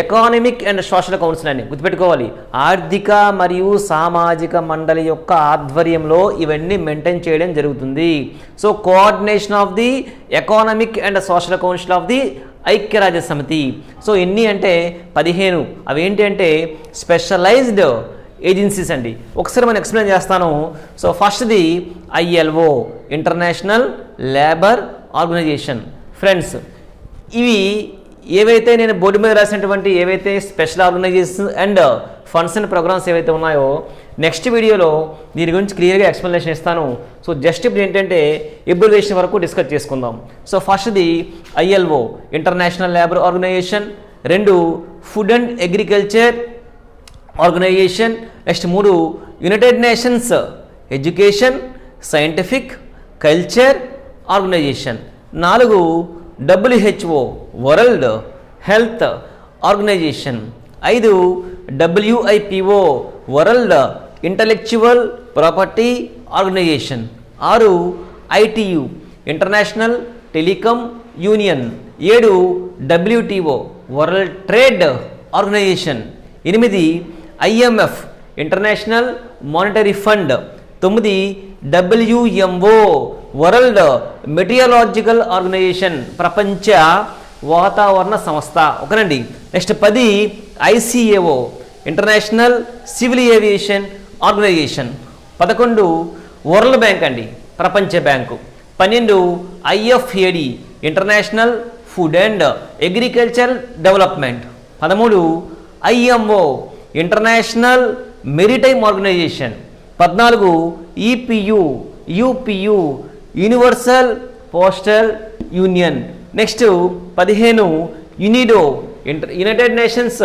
ఎకానమిక్ అండ్ సోషల్ కౌన్సిల్ అని గుర్తుపెట్టుకోవాలి. ఆర్థిక మరియు సామాజిక మండలి యొక్క ఆధ్వర్యంలో ఇవన్నీ మెయింటైన్ చేయడం జరుగుతుంది. So coordination of the economic and social council of the ఐక్యరాజ్య సమితి. సో ఎన్ని అంటే 15. అవి ఏంటి అంటే స్పెషలైజ్డ్ ఏజెన్సీస్ అండి. ఒకసారి మనం ఎక్స్ప్లెయిన్ చేస్తాను. సో ఫస్ట్ది ILO, international labour Organisation. Friends, ఇవి ఏవైతే నేను బోర్డు మీద రాసినటువంటి ఏవైతే special organisation and funds and programmes ఏవైతే ఉన్నాయో నెక్స్ట్ వీడియోలో దీని గురించి క్లియర్గా ఎక్స్ప్లెనేషన్ ఇస్తాను. సో జస్ట్ ఇప్పుడు ఏంటంటే ఎబ్రివేషన్ వరకు డిస్కస్ చేసుకుందాం. సో ఫస్ట్ది ILO, international labour organisation. 2 food and agriculture organisation. Next 3 United Nations education, scientific, culture organisation. 4 WHO world health organisation. 5 WIPO world intellectual property organisation. 6 ITU international telecom union. 7 WTO world trade organisation. 8 IMF international monetary fund. 9 WMO world meteorological organisation ప్రపంచ వాతావరణ సంస్థ. ఒకనండి. Next 10 ICAO international civil aviation organisation. 11 world bank అండి, ప్రపంచ bank. 12 IFAD international Food and Agriculture Development. 13 IMO International Maritime Organisation. 14 EPU UPU Universal Postal Union. Next 15 UNIDO, United Nations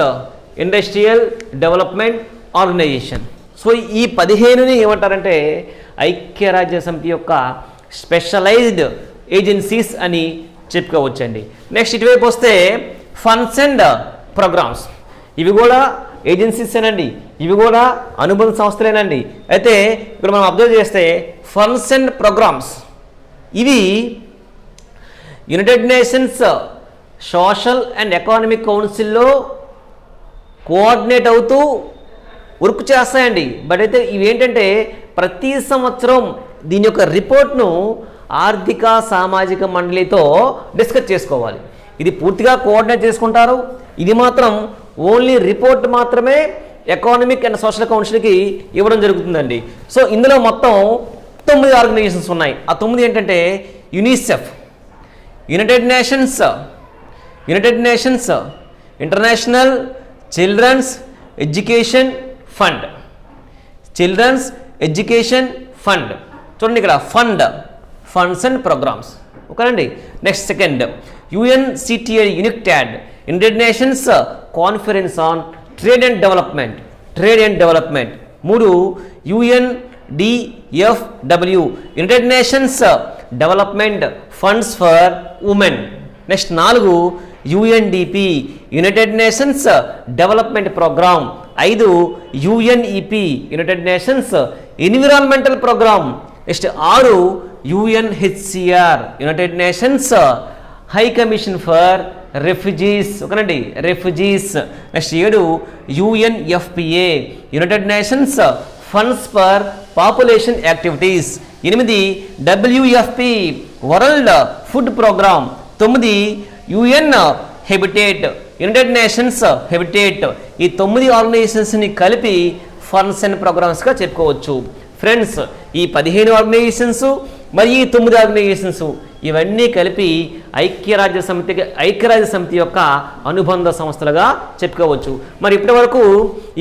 Industrial Development Organisation. So ఈ 15ని ఏమంటారంటే ఐక్యరాజ్య సమితి యొక్క specialised agencies అని చెప్పుకోవచ్చండి. Next ఇటువైపు వస్తే ఫండ్స్ అండ్ ప్రోగ్రామ్స్. ఇవి కూడా ఏజెన్సీసేనండి, ఇవి కూడా అనుబంధ సంస్థలేనండి. అయితే ఇక్కడ మనం అబ్జర్వ్ చేస్తే ఫండ్స్ అండ్ ప్రోగ్రామ్స్ ఇవి United nations social and economic కౌన్సిల్లో కోఆర్డినేట్ అవుతూ వర్క్ చేస్తాయండి. బట్ అయితే ఇవేంటంటే ప్రతి సంవత్సరం దీని యొక్క రిపోర్ట్ను ఆర్థిక సామాజిక మండలితో డిస్కస్ చేసుకోవాలి. ఇది పూర్తిగా కోఆర్డినేట్ చేసుకుంటారు. ఇది మాత్రం ఓన్లీ రిపోర్ట్ మాత్రమే ఎకనామిక్ అండ్ సోషల్ కౌన్సిల్కి ఇవ్వడం జరుగుతుందండి. సో ఇందులో మొత్తం 9 ఆర్గనైజేషన్స్ ఉన్నాయి. ఆ 9 ఏంటంటే UNICEF, United Nations international children's education fund, చూడండి ఇక్కడ ఫండ్స్ అండ్ ప్రోగ్రామ్స్. ఓకేనండి. Next second UNCTAD, UNCTAD, United Nations conference on trade and development. 3 UNDFW, United Nations development funds for women. Next 4 UNDP, United Nations development programme. 5 UNEP, United Nations environmental programme. Next 6 UNHCR, United Nations high commission for refugees. ఓకేనండి, refugees. Next 7 UNFPA, United Nations funds for population activities. 8 WFP, World Food Programme. 9 UN Habitat, United Nations Habitat. ఈ 9 ఆర్గనైజేషన్స్ని కలిపి funds and ప్రోగ్రామ్స్గా చెప్పుకోవచ్చు. Friends, ఈ 15 organisations మరి ఈ 9 organisations ఇవన్నీ కలిపి ఐక్యరాజ్య సమితి యొక్క అనుబంధ సంస్థలుగా చెప్పుకోవచ్చు. మరి ఇప్పటి వరకు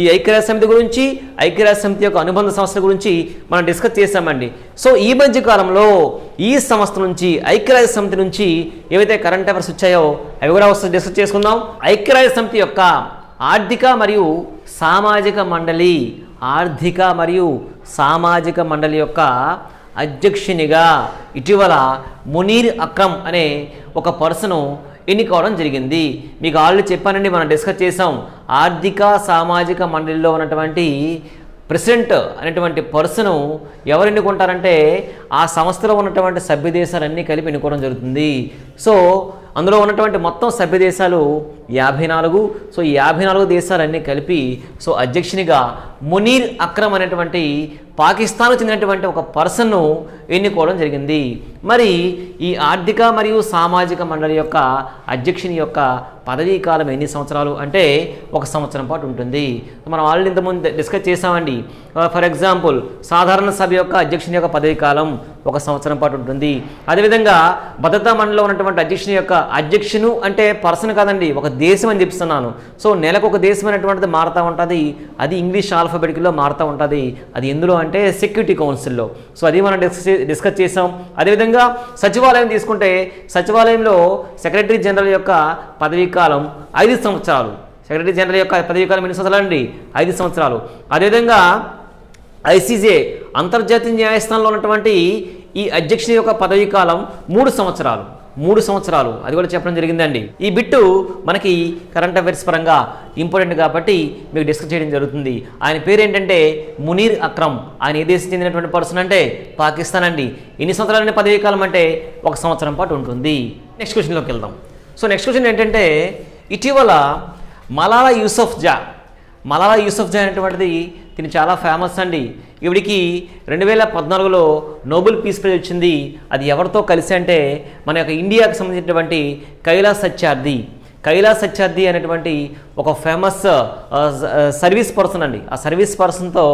ఈ ఐక్యరాజ్య సమితి గురించి, ఐక్యరాజ్య సమితి యొక్క అనుబంధ సంస్థల గురించి మనం డిస్కస్ చేశామండి. సో ఈ మధ్య కాలంలో ఈ సంస్థ నుంచి, ఐక్యరాజ్య సమితి నుంచి ఏవైతే కరెంట్ అఫైర్స్ వచ్చాయో అవి కూడా డిస్కస్ చేసుకుందాం. ఐక్యరాజ్య సమితి యొక్క ఆర్థిక మరియు సామాజిక మండలి యొక్క అధ్యక్షునిగా ఇటీవల మునీర్ అక్రమ్ అనే ఒక పర్సన్ ఎన్నుకోవడం జరిగింది. మీకు ఆల్రెడీ చెప్పానండి, మనం డిస్కస్ చేసాం. ఆర్థిక సామాజిక మండలిలో ఉన్నటువంటి ప్రెసిడెంట్ అనేటువంటి పర్సన్ ఎవరు ఎన్నుకుంటారంటే ఆ సంస్థలో ఉన్నటువంటి సభ్య దేశాలన్నీ కలిపి ఎన్నుకోవడం జరుగుతుంది. సో అందులో ఉన్నటువంటి మొత్తం సభ్య దేశాలు 54. సో ఈ 54 దేశాలన్నీ కలిపి సో అధ్యక్షునిగా మునీర్ అక్రమ్ అనేటువంటి పాకిస్తాన్కు చెందినటువంటి ఒక పర్సన్ను ఎన్నుకోవడం జరిగింది. మరి ఈ ఆర్థిక మరియు సామాజిక మండలి యొక్క అధ్యక్షుని యొక్క పదవీ కాలం ఎన్ని సంవత్సరాలు అంటే 1 సంవత్సరం పాటు ఉంటుంది. మనం ఆల్రెడీ ఇంతకుముందు డిస్కస్ చేసామండి. ఫర్ ఎగ్జాంపుల్, సాధారణ సభ యొక్క అధ్యక్షుని యొక్క పదవీ కాలం 1 సంవత్సరం పాటు ఉంటుంది. అదేవిధంగా భద్రతా మండలిలో ఉన్నటువంటి అధ్యక్షును అంటే పర్సన్ కాదండి, ఒక దేశం అని చెప్తున్నాను. సో నెలకు ఒక దేశం అనేటువంటిది మారుతూ ఉంటుంది. అది ఇంగ్లీష్ ఆల్ఫాబెటిక్లో మారుతూ ఉంటుంది. అది ఎందులో అంటే సెక్యూరిటీ కౌన్సిల్లో. సో అది మనం డిస్కస్ చేసాం. అదేవిధంగా సచివాలయం తీసుకుంటే సచివాలయంలో సెక్రటరీ జనరల్ యొక్క పదవీ కాలం 5 సంవత్సరాలు. సెక్రటరీ జనరల్ యొక్క పదవీ కాలం ఎన్ని సంవత్సరాలు అండి? 5 సంవత్సరాలు. అదేవిధంగా ICJ, అంతర్జాతీయ న్యాయస్థానంలో ఉన్నటువంటి ఈ అధ్యక్షుని యొక్క పదవీ కాలం 3 సంవత్సరాలు. అది కూడా చెప్పడం జరిగిందండి. ఈ బిట్టు మనకి కరెంట్ అఫైర్స్ పరంగా ఇంపార్టెంట్ కాబట్టి మీకు డిస్కస్ చేయడం జరుగుతుంది. ఆయన పేరు ఏంటంటే మునీర్ అక్రమ్. ఆయన ఏ దేశం చెందినటువంటి పర్సన్ అంటే పాకిస్తాన్ అండి. ఎన్ని సంవత్సరాలనే పదవీ కాలం అంటే 1 సంవత్సరం పాటు ఉంటుంది. నెక్స్ట్ క్వశ్చన్లోకి వెళ్దాం. సో నెక్స్ట్ క్వశ్చన్ ఏంటంటే ఇటీవల మలాలా యూసఫ్జా అనేటువంటిది తిని చాలా ఫేమస్ అండి. ఈవిడికి 2014లో నోబెల్ పీస్ ప్రైజ్ వచ్చింది. అది ఎవరితో కలిసి అంటే మన యొక్క ఇండియాకి సంబంధించినటువంటి కైలాస్ సత్యార్థి అనేటువంటి ఒక ఫేమస్ సర్వీస్ పర్సన్ అండి. ఆ సర్వీస్ పర్సన్తో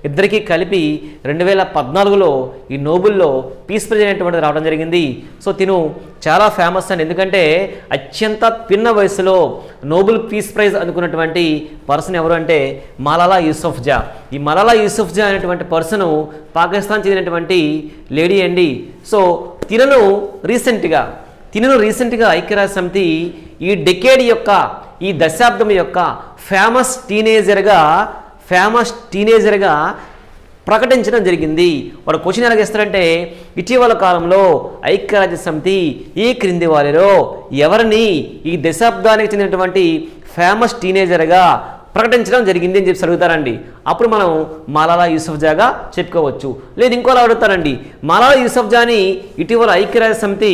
ఇద్దరికీ కలిపి 2014లో ఈ నోబెల్లో పీస్ ప్రైజ్ అనేటువంటిది రావడం జరిగింది. సో తిను చాలా ఫేమస్ అండి. ఎందుకంటే అత్యంత పిన్న వయసులో నోబెల్ పీస్ ప్రైజ్ అందుకున్నటువంటి పర్సన్ ఎవరు అంటే మలాలా యూసఫ్జా. ఈ మలాలా యూసఫ్జా అనేటువంటి పర్సన్ పాకిస్తాన్ చెందినటువంటి లేడీ అండి. సో తినను రీసెంట్గా ఐక్యరాజ్య సమితి ఈ డెకేడ్ యొక్క ఈ దశాబ్దం యొక్క ఫేమస్ టీనేజర్గా ప్రకటించడం జరిగింది. వాడు క్వశ్చన్ ఎలాగ ఇస్తారంటే, ఇటీవల కాలంలో ఐక్యరాజ్య సమితి ఈ క్రింది వారిలో ఎవరిని ఈ దశాబ్దానికి చెందినటువంటి ఫేమస్ టీనేజర్గా ప్రకటించడం జరిగింది అని చెప్పి అడుగుతారండి. అప్పుడు మనం మలాలా యూసఫ్జాగా చెప్పుకోవచ్చు. లేదు ఇంకోలా అడుగుతారండి, మలాలా యూసఫ్జాని ఇటీవల ఐక్యరాజ్య సమితి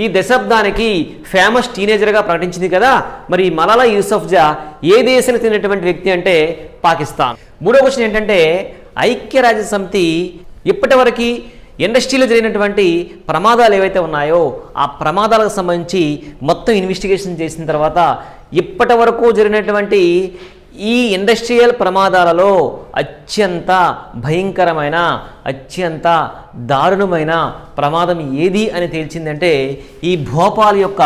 ఈ దశాబ్దానికి ఫేమస్ టీనేజర్గా ప్రకటించింది కదా, మరి మలాలా యూసఫ్జా ఏ దేశానికి చెందినటువంటి వ్యక్తి అంటే పాకిస్తాన్. మూడో క్వశ్చన్ ఏంటంటే, ఐక్యరాజ్య సమితి ఇప్పటివరకు ఇండస్ట్రీలో జరిగినటువంటి ప్రమాదాలు ఏవైతే ఉన్నాయో ఆ ప్రమాదాలకు సంబంధించి మొత్తం ఇన్వెస్టిగేషన్ చేసిన తర్వాత ఇప్పటి వరకు జరిగినటువంటి ఈ ఇండస్ట్రియల్ ప్రమాదాలలో అత్యంత భయంకరమైన అత్యంత దారుణమైన ప్రమాదం ఏది అని తేల్చిందంటే ఈ భోపాల్ యొక్క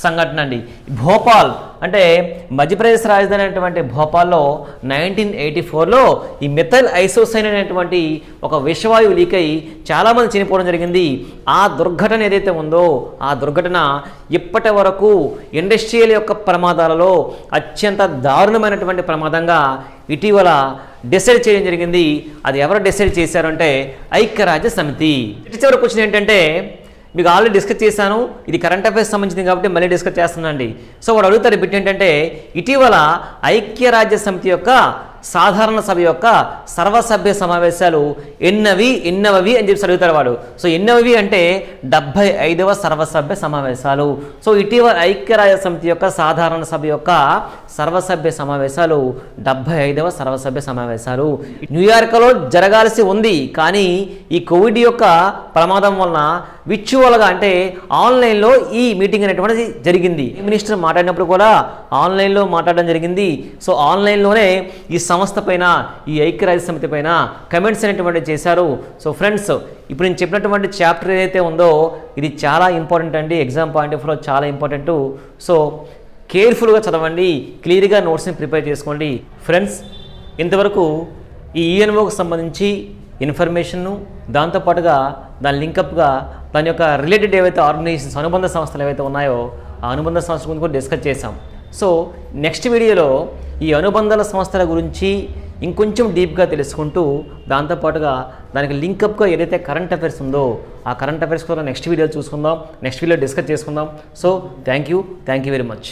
సంఘటన అండి. భోపాల్ అంటే మధ్యప్రదేశ్ రాజధాని అయినటువంటి భోపాల్లో 1984లో ఈ మెథైల్ ఐసోసైన్ అనేటువంటి ఒక విషవాయువు లీక్ అయి చాలామంది చనిపోవడం జరిగింది. ఆ దుర్ఘటన ఏదైతే ఉందో ఆ దుర్ఘటన ఇప్పటి వరకు ఇండస్ట్రియల్ యొక్క ప్రమాదాలలో అత్యంత దారుణమైనటువంటి ప్రమాదంగా ఇటీవల డిసైడ్ చేయడం జరిగింది. అది ఎవరు డిసైడ్ చేశారంటే ఐక్యరాజ్య సమితి. చివరికి క్వశ్చన్ ఏంటంటే, మీకు ఆల్రెడీ డిస్కస్ చేశాను, ఇది కరెంట్ అఫైర్స్ సంబంధించింది కాబట్టి మళ్ళీ డిస్కస్ చేస్తున్నానండి. సో వాడు అడుగుతారు బిట్ ఏంటంటే, ఇటీవల ఐక్యరాజ్య సమితి యొక్క సాధారణ సభ యొక్క సర్వసభ్య సమావేశాలు ఎన్నవి అని చెప్పి అడుగుతారు వాడు. సో ఎన్నవి అంటే 75వ సర్వసభ్య సమావేశాలు. సో ఇటీవల ఐక్యరాజ్య సమితి యొక్క సాధారణ సభ యొక్క సర్వసభ్య సమావేశాలు 75వ సర్వసభ్య సమావేశాలు న్యూయార్క్లో జరగాల్సి ఉంది. కానీ ఈ కోవిడ్ యొక్క ప్రమాదం వలన విర్చువల్గా అంటే ఆన్లైన్లో ఈ మీటింగ్ అనేటువంటిది జరిగింది. మినిస్టర్ మాట్లాడినప్పుడు కూడా ఆన్లైన్లో మాట్లాడడం జరిగింది. సో ఆన్లైన్లోనే ఈ సంస్థ పైన ఈ ఐక్యరాజ్య సమితి పైన కమెంట్స్ అనేటువంటివి చేశారు. సో ఫ్రెండ్స్, ఇప్పుడు నేను చెప్పినటువంటి చాప్టర్ ఏదైతే ఉందో ఇది చాలా ఇంపార్టెంట్ అండి. ఎగ్జామ్ పాయింట్ ఆఫ్ వ్యూలో చాలా ఇంపార్టెంట్. సో కేర్ఫుల్గా చదవండి, క్లియర్గా నోట్స్ని ప్రిపేర్ చేసుకోండి. ఫ్రెండ్స్, ఇంతవరకు ఈ ఈఎన్ఓకి సంబంధించి ఇన్ఫర్మేషన్ను దాంతోపాటుగా దాని లింకప్గా దాని యొక్క రిలేటెడ్ ఏవైతే ఆర్గనైజేషన్స్ అనుబంధ సంస్థలు ఏవైతే ఉన్నాయో ఆ అనుబంధ సంస్థల గురించి కూడా డిస్కస్ చేసాం. సో నెక్స్ట్ వీడియోలో ఈ అనుబంధాల సంస్థల గురించి ఇంకొంచెం డీప్గా తెలుసుకుంటూ దాంతోపాటుగా దానికి లింకప్గా ఏదైతే కరెంట్ అఫైర్స్ ఉందో ఆ కరెంట్ అఫైర్స్ కూడా నెక్స్ట్ వీడియో చూసుకుందాం, నెక్స్ట్ వీడియో డిస్కస్ చేసుకుందాం. So thank you very much.